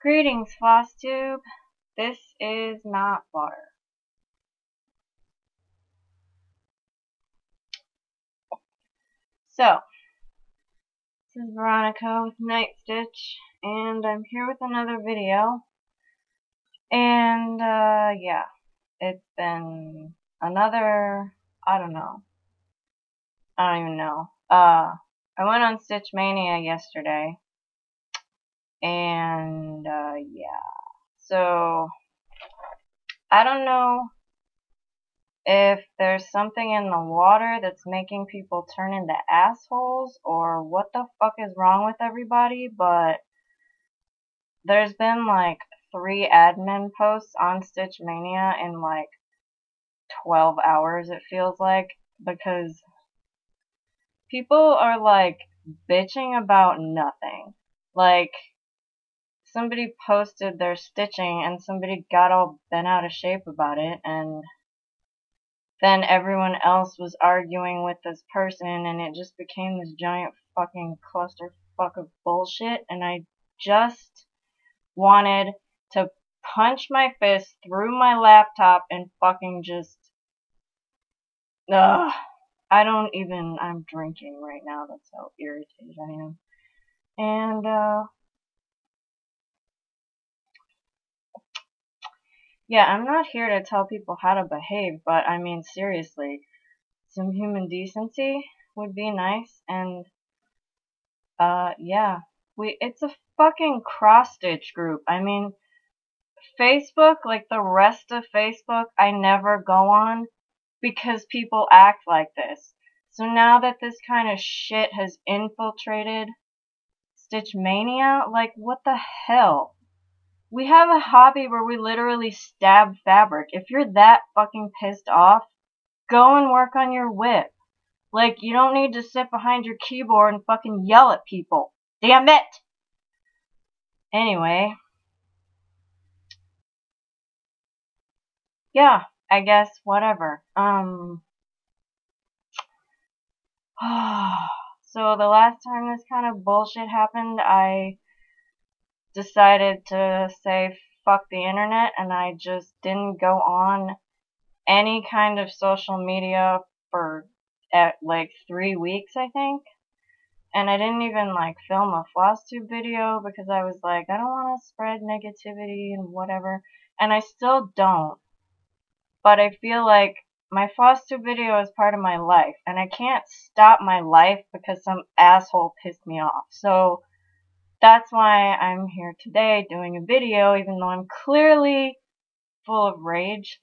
Greetings, Flosstube. This is not water. So, this is Veronica with Night Stitch, and I'm here with another video. And, yeah, it's been another, I don't even know. I went on Stitch Mania yesterday, and, yeah. So, I don't know if there's something in the water that's making people turn into assholes, or what the fuck is wrong with everybody, but there's been like 3 admin posts on Stitch Mania in like 12 hours, it feels like, because people are like bitching about nothing. Like, somebody posted their stitching and somebody got all bent out of shape about it, and then everyone else was arguing with this person, and it just became this giant fucking clusterfuck of bullshit, and I just wanted to punch my fist through my laptop and fucking just, ugh. I'm drinking right now, that's how irritated I am. And, yeah, I'm not here to tell people how to behave, but I mean, seriously, some human decency would be nice, and, yeah. It's a fucking cross-stitch group. I mean, Facebook, like the rest of Facebook, I never go on because people act like this. So now that this kind of shit has infiltrated Stitch Mania, like, what the hell? We have a hobby where we literally stab fabric. If you're that fucking pissed off, go and work on your whip. Like, you don't need to sit behind your keyboard and fucking yell at people. Damn it! Anyway. Yeah, I guess, whatever. So the last time this kind of bullshit happened, I decided to say fuck the internet, and I just didn't go on any kind of social media for like 3 weeks, I think. And I didn't even like film a Flosstube video because I was like, I don't want to spread negativity and whatever. And I still don't. But I feel like my Flosstube video is part of my life, and I can't stop my life because some asshole pissed me off. So that's why I'm here today doing a video, even though I'm clearly full of rage.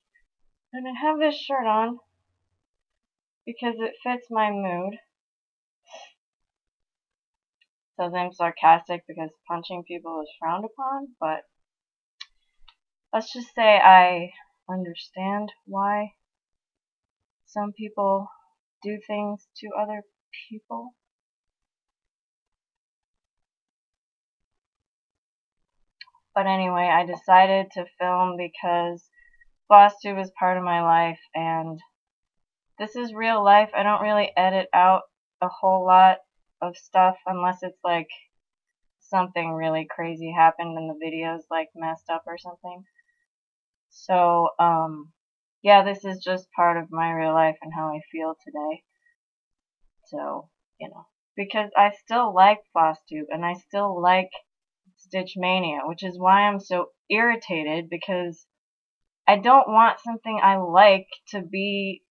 And I have this shirt on because it fits my mood. Says I'm sarcastic because punching people is frowned upon, but let's just say I understand why some people do things to other people. But anyway, I decided to film because Flosstube is part of my life, and this is real life. I don't really edit out a whole lot of stuff unless it's like something really crazy happened and the video's like messed up or something. So, yeah, this is just part of my real life and how I feel today. So, you know, because I still like Flosstube and I still like Stitch Mania, which is why I'm so irritated, because I don't want something I like to be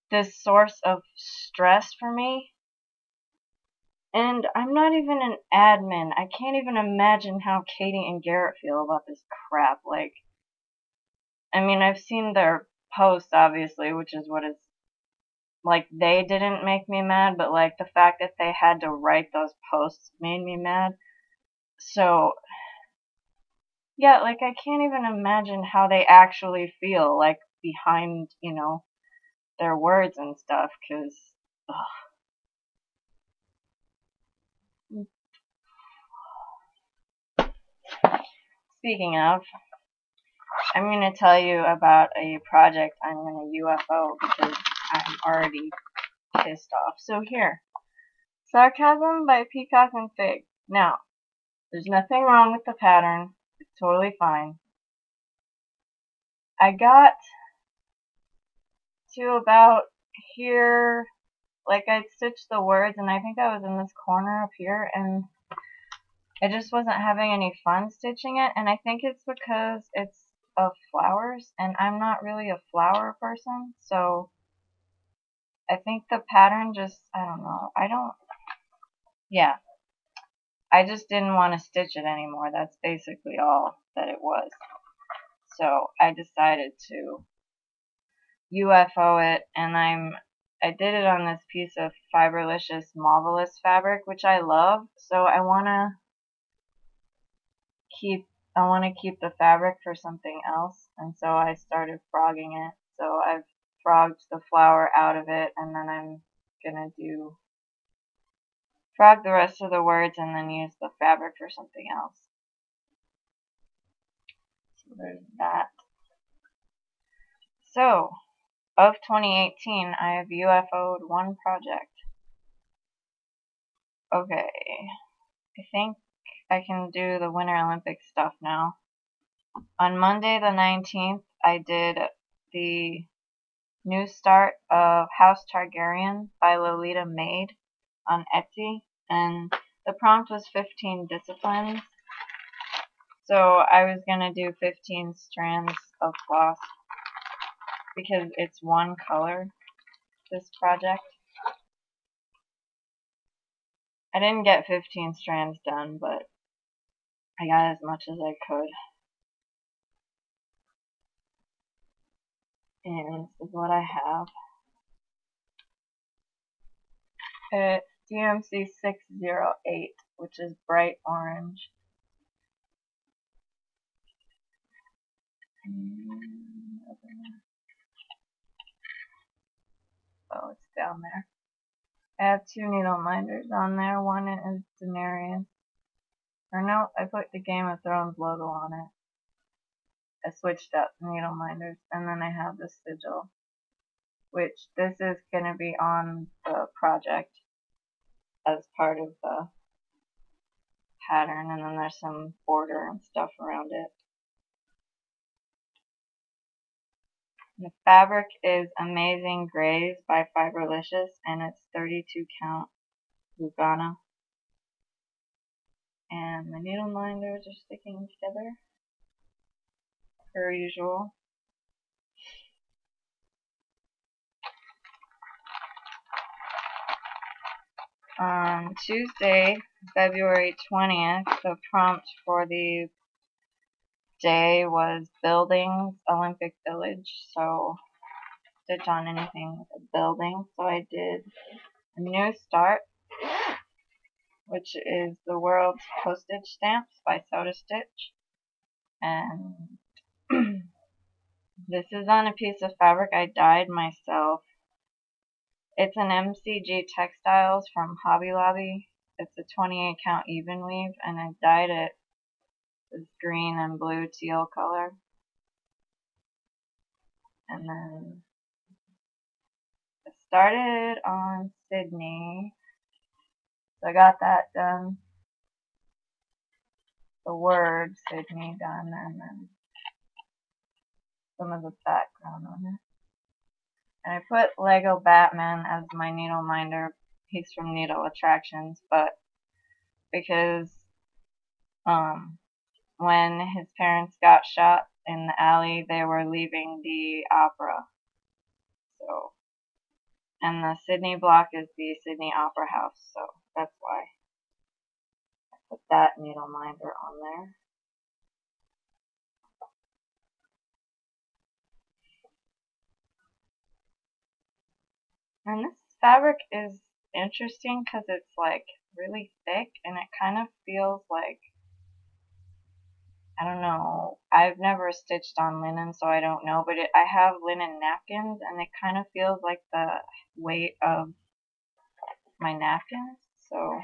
this source of stress for me. And I'm not even an admin. I can't even imagine how Katie and Garrett feel about this crap. Like, I mean, I've seen their posts, obviously, which is what it's like. They didn't make me mad, but like the fact that they had to write those posts made me mad. So, yeah, like, I can't even imagine how they actually feel, like, behind, you know, their words and stuff, because, Speaking of, I'm going to tell you about a project I'm going to UFO because I'm already pissed off. So here, Sarcasm by Peacock and Fig. Now, there's nothing wrong with the pattern. It's totally fine. I got to about here, like I'd stitched the words, and I think I was in this corner up here, and I just wasn't having any fun stitching it, and I think it's because it's of flowers, and I'm not really a flower person, so I think the pattern just, I don't know, yeah, I just didn't want to stitch it anymore. That's basically all that it was. So I decided to UFO it, and I did it on this piece of Fiberlicious Marvelous fabric, which I love, so I want to keep the fabric for something else, and so I started frogging it. So I've frogged the flower out of it, and then I'm gonna frog the rest of the words and then use the fabric for something else. So there's that. So, of 2018, I have UFO'd one project. Okay, I think I can do the Winter Olympics stuff now. On Monday the 19th, I did the new start of House Targaryen by Lolita Maid on Etsy, and the prompt was 15 disciplines. So I was going to do 15 strands of floss because it's one color, this project. I didn't get 15 strands done, but I got as much as I could. And this is what I have. It's DMC 608, which is bright orange. Oh, it's down there. I have two needle minders on there. One is Daenerys. Or no, I put the Game of Thrones logo on it. I switched out the needle minders. And then I have the sigil, which this is going to be on the project as part of the pattern. And then there's some border and stuff around it. The fabric is Amazing Grays by Fiberlicious, and it's 32 count Lugana. And the needle minders are sticking together, per usual. On Tuesday, February 20th, the prompt for the day was Buildings, Olympic Village, so stitch on anything with a building. So I did a new start, which is the World's Postage Stamps by Soda Stitch. And this is on a piece of fabric I dyed myself. It's an MCG Textiles from Hobby Lobby. It's a 28 count even weave, and I dyed it this green and blue teal color. And then I started on Sydney. So I got that done. The word Sydney done, and then some of the background on it. And I put Lego Batman as my needle minder. He's from Needle Attractions, but because when his parents got shot in the alley, they were leaving the opera. So, and the Sydney block is the Sydney Opera House, so that's why I put that needle minder on there. And this fabric is interesting because it's like really thick, and it kind of feels like, I don't know, I've never stitched on linen, so I don't know, but I have linen napkins, and it kind of feels like the weight of my napkins, so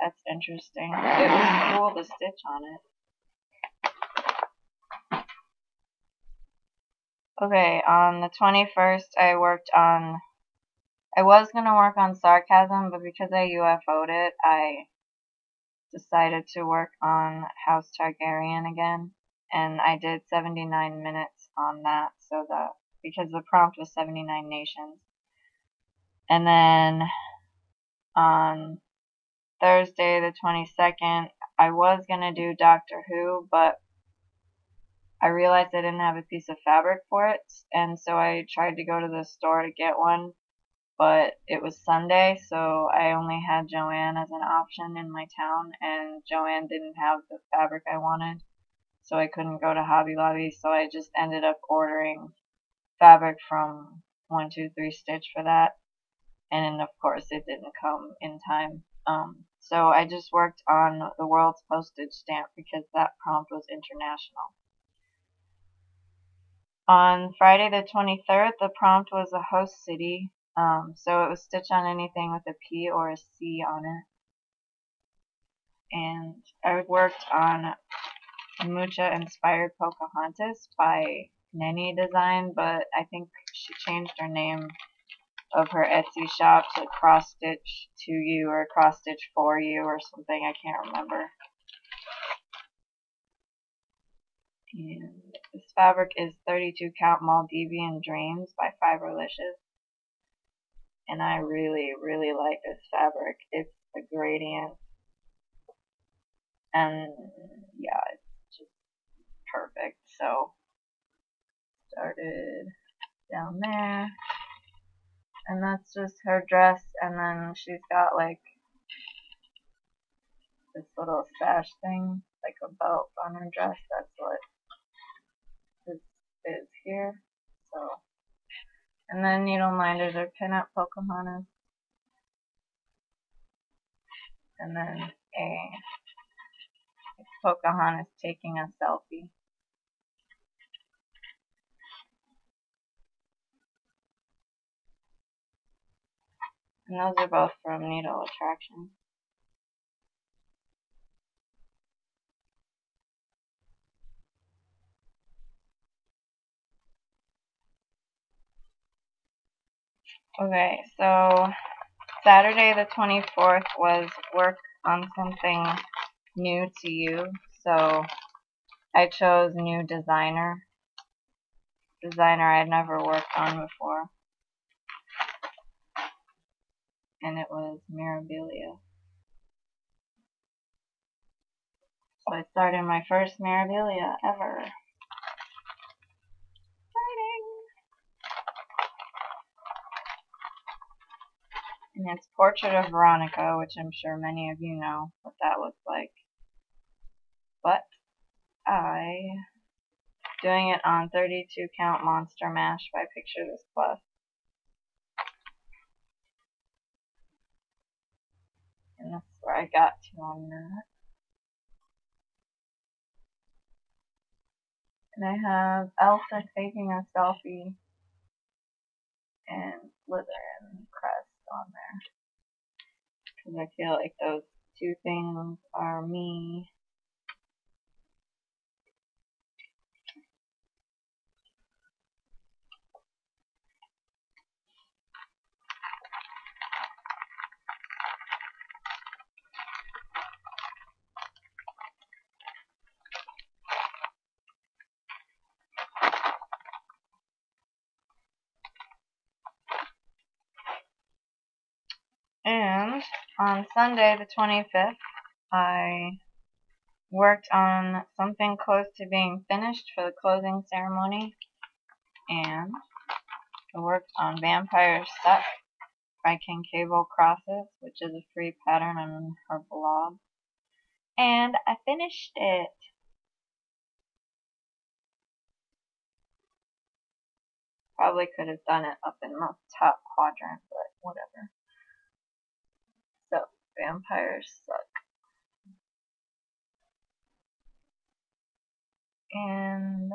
that's interesting. It was cool to stitch on it. Okay, on the 21st, I was going to work on Sarcasm, but because I UFO'd it, I decided to work on House Targaryen again, and I did 79 minutes on that, so that because the prompt was 79 nations. And then on Thursday the 22nd, I was gonna do Doctor Who, but I realized I didn't have a piece of fabric for it, and so I tried to go to the store to get one, but it was Sunday, so I only had Joann as an option in my town, and Joann didn't have the fabric I wanted, so I couldn't go to Hobby Lobby, so I just ended up ordering fabric from 123 Stitch for that, and of course it didn't come in time. So I just worked on the world's postage stamp because that prompt was international. On Friday the 23rd, the prompt was a host city, so it was stitch on anything with a P or a C on it. And I worked on Mucha inspired Pocahontas by Nenny Design, but I think she changed her name of her Etsy shop to Cross Stitch to You or Cross Stitch for You or something. I can't remember. And this fabric is 32 count Maldivian Dreams by Fiberlicious. And I really, really like this fabric. It's a gradient. And yeah, it's just perfect. So, started down there. And that's just her dress. And then she's got like this little sash thing, like a belt on her dress. That's what this is here. So, and then needle minders are pinup Pocahontas. And then Pocahontas taking a selfie. And those are both from Needle Attraction. Okay, so Saturday the 24th was work on something new to you. So I chose new designer I had never worked on before. And it was Mirabilia. So I started my first Mirabilia ever. Exciting! And it's Portrait of Veronica, which I'm sure many of you know what that looks like. But doing it on 32 count Monster Mash by Picture This Plus. And that's where I got to on that. And I have Elsa taking a selfie and Slytherin crest on there. Because I feel like those two things are me. And on Sunday the 25th, I worked on something close to being finished for the closing ceremony. And I worked on Vampire Suck by Cable Crosses, which is a free pattern on her blog. And I finished it. Probably could have done it up in the top quadrant, but whatever. So, Vampires Suck. And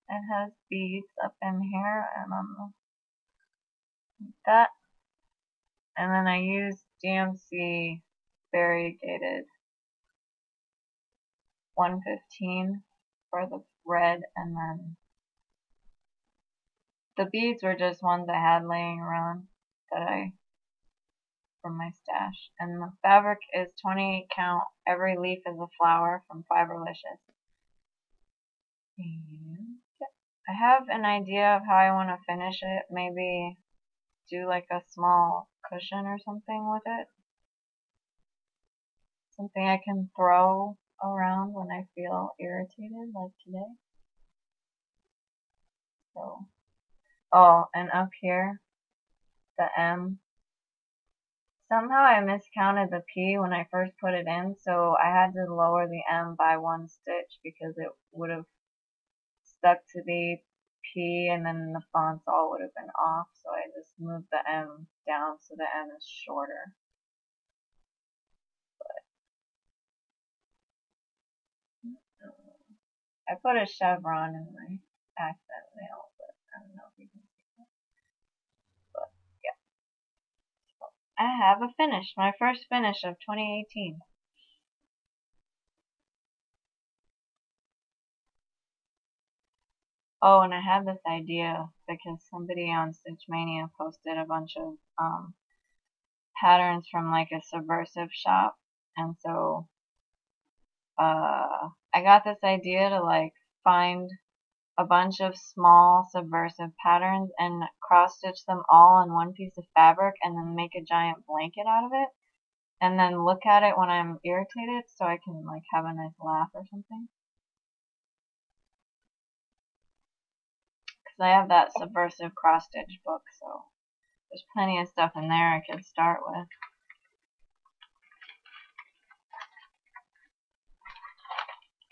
it has beads up in here, and like that. And then I used DMC variegated 115 for the red, and then the beads were just ones I had laying around that I from my stash. And the fabric is 28 count. Every leaf is a flower from Fiberlicious. And I have an idea of how I want to finish it. Maybe do like a small cushion or something with it. Something I can throw around when I feel irritated, like today. So, oh, and up here, the M. Somehow I miscounted the P when I first put it in, so I had to lower the M by 1 stitch because it would have stuck to the P and then the fonts all would have been off, so I just moved the M down so the M is shorter. I put a chevron in my accent nail, but I don't know if you can see that. But yeah. So I have a finish, my first finish of 2018. Oh, and I had this idea because somebody on Stitch Mania posted a bunch of patterns from like a subversive shop, and so I got this idea to like find a bunch of small subversive patterns and cross stitch them all on one piece of fabric and then make a giant blanket out of it and then look at it when I'm irritated so I can like have a nice laugh or something. Because I have that subversive cross stitch book, so there's plenty of stuff in there I could start with.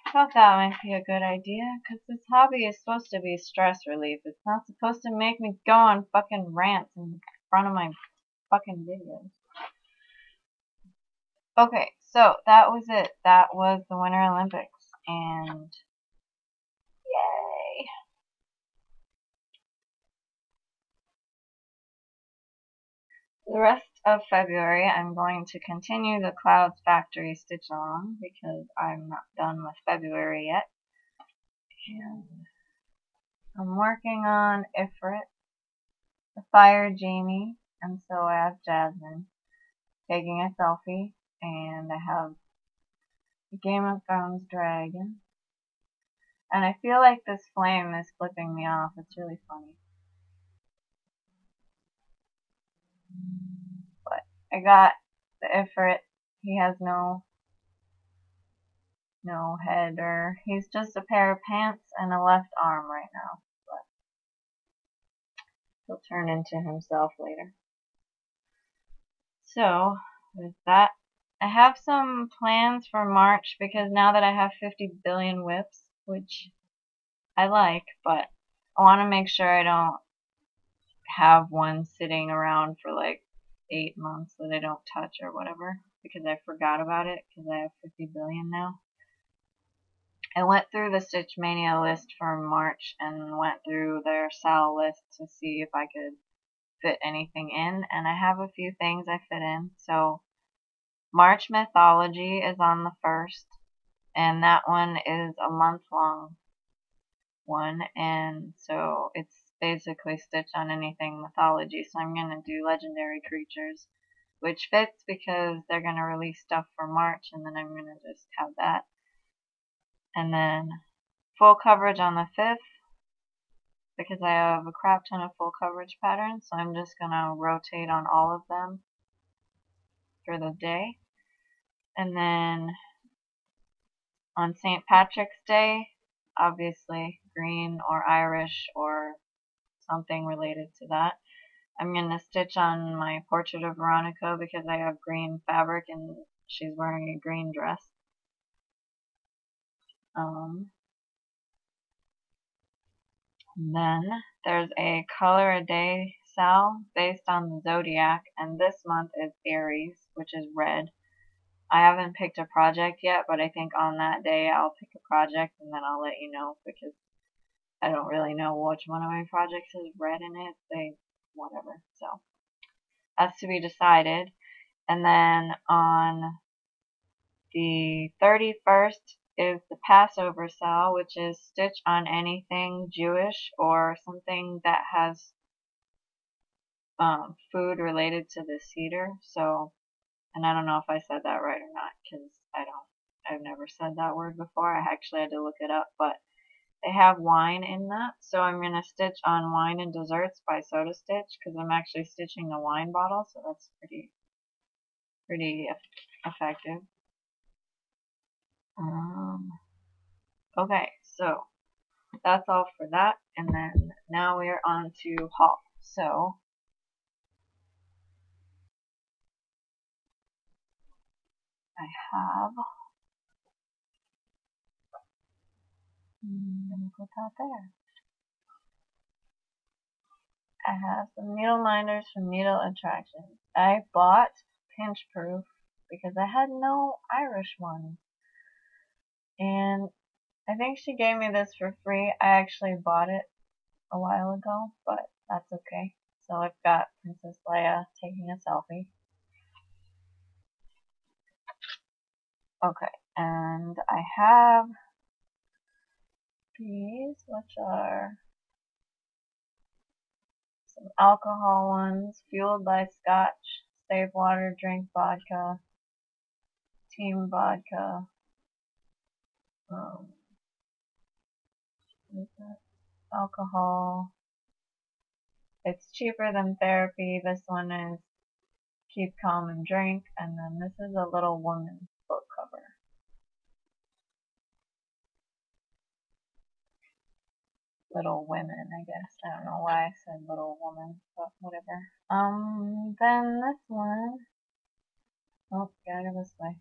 I thought that might be a good idea, because this hobby is supposed to be stress relief. It's not supposed to make me go on fucking rants in front of my fucking videos. Okay, so that was it. That was the Winter Olympics, and yay! The rest of February, I'm going to continue the Clouds Factory stitch along because I'm not done with February yet. And I'm working on Ifrit, the Fire Jamie, and so I have Jasmine taking a selfie, and I have the Game of Thrones dragon. And I feel like this flame is flipping me off. It's really funny. But I got the Ifrit. He has no head, or he's just a pair of pants and a left arm right now. But he'll turn into himself later. So, with that, I have some plans for March because now that I have 50 billion whips, which I like, but I want to make sure I don't have one sitting around for like 8 months that I don't touch or whatever because I forgot about it because I have 50 billion now. I went through the Stitch Mania list for March and went through their SAL list to see if I could fit anything in, and I have a few things I fit in. So March Mythology is on the 1st, and that one is a month-long one, and so it's basically Stitch on anything mythology. So I'm going to do Legendary Creatures, which fits because they're going to release stuff for March, and then I'm going to just have that. And then full coverage on the 5th, because I have a crap ton of full coverage patterns, so I'm just going to rotate on all of them for the day. And then on St. Patrick's Day, obviously green or Irish or something related to that. I'm going to stitch on my Portrait of Veronica because I have green fabric and she's wearing a green dress. Then there's a color a day SAL based on the zodiac, and this month is Aries, which is red. I haven't picked a project yet, but I think on that day I'll pick a project and then I'll let you know because I don't really know which one of my projects has red in it. Whatever. So that's to be decided. And then on the 31st is the Passover SAL, which is stitch on anything Jewish or something that has food related to the cedar. So, and I don't know if I said that right or not, because I've never said that word before. I actually had to look it up, but they have wine in that. So I'm going to stitch on Wine and Desserts by Soda Stitch, because I'm actually stitching a wine bottle, so that's pretty effective. Okay, so that's all for that, and then now we are on to haul. So I have, let me put that there. I have some needle minders from Needle Attractions. I bought Pinch Proof because I had no Irish ones, and I think she gave me this for free. I actually bought it a while ago, but that's okay. So I've got Princess Leia taking a selfie. Okay, and I have these, which are some alcohol ones, Fueled by Scotch, Save Water, Drink Vodka, Team Vodka, what is that? Alcohol. It's cheaper than therapy. This one is Keep Calm and Drink, and then this is a Little Woman book cover. Little Women, I guess. I don't know why I said Little Woman, but whatever. Then this one. Oh, gotta go this way.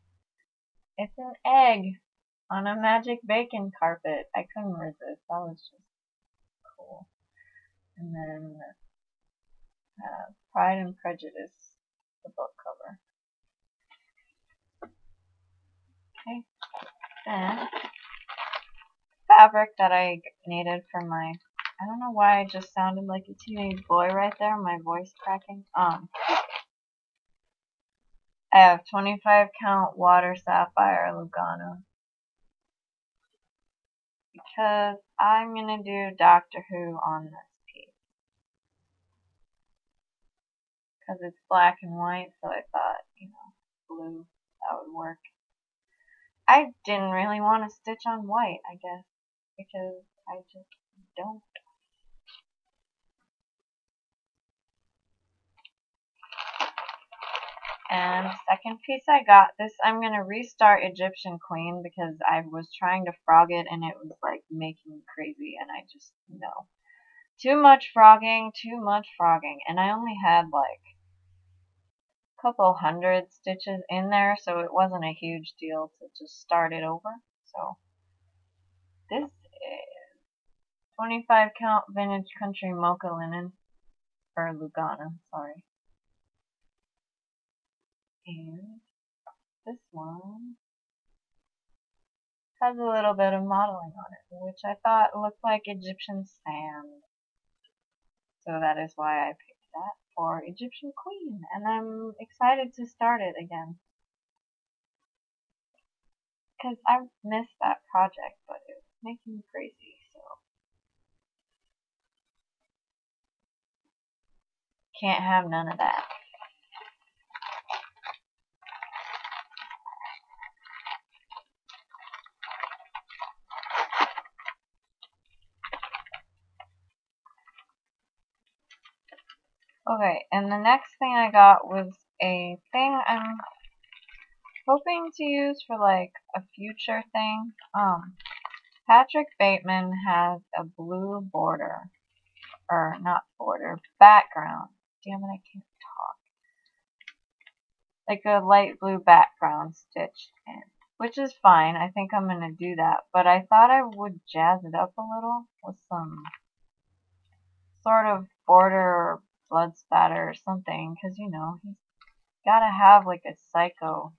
It's an egg on a magic bacon carpet. I couldn't resist. That was just cool. And then Pride and Prejudice, the book cover. Okay. Then fabric that I needed for my, I don't know why I just sounded like a teenage boy right there, my voice cracking. I have 25 count water sapphire Lugano, because I'm gonna do Doctor Who on this piece, because it's black and white, so I thought, you know, blue, that would work. I didn't really want to stitch on white, I guess, because I just don't. And second piece I got, this I'm going to restart Egyptian Queen because I was trying to frog it and it was like making me crazy, and I just, no. Too much frogging, and I only had like a couple hundred stitches in there, so it wasn't a huge deal to just start it over. So this is 25 count vintage country mocha linen, or Lugana, sorry. And this one has a little bit of modeling on it, which I thought looked like Egyptian sand. So that is why I picked that for Egyptian Queen, and I'm excited to start it again. Because I missed that project, but it was making me crazy, so. Can't have none of that. Okay, and the next thing I got was a thing I'm hoping to use for like a future thing. Patrick Bateman has a blue border, or not border, background. Damn it, I can't talk. Like a light blue background stitched in, which is fine. I think I'm going to do that, but I thought I would jazz it up a little with some sort of border or blood spatter or something, because, you know, he's got to have like a psycho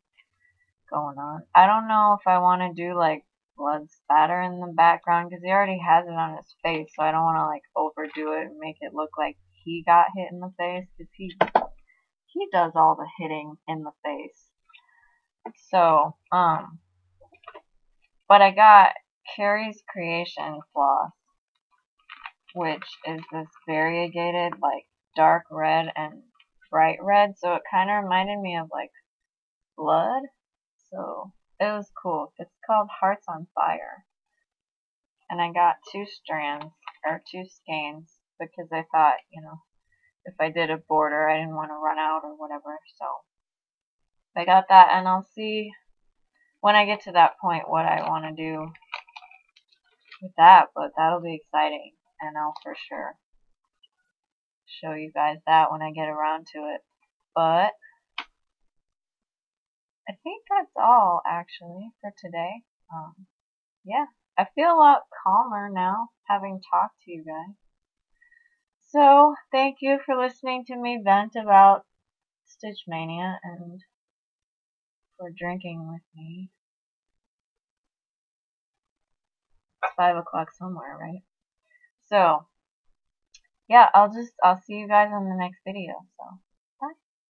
going on. I don't know if I want to do like blood spatter in the background, because he already has it on his face, so I don't want to like overdo it and make it look like he got hit in the face, because he does all the hitting in the face. So, but I got Carrie's Creation floss, which is this variegated, like, dark red and bright red, so it kind of reminded me of like blood. So it was cool. It's called Hearts on Fire. And I got 2 strands, or 2 skeins, because I thought, if I did a border, I didn't want to run out or whatever. So I got that, and I'll see when I get to that point what I want to do with that, but that'll be exciting, and I'll for sure show you guys that when I get around to it. But I think that's all actually for today. Yeah, I feel a lot calmer now having talked to you guys. So thank you for listening to me vent about Stitch Mania and for drinking with me. It's 5 o'clock somewhere, right? So yeah, I'll see you guys on the next video. So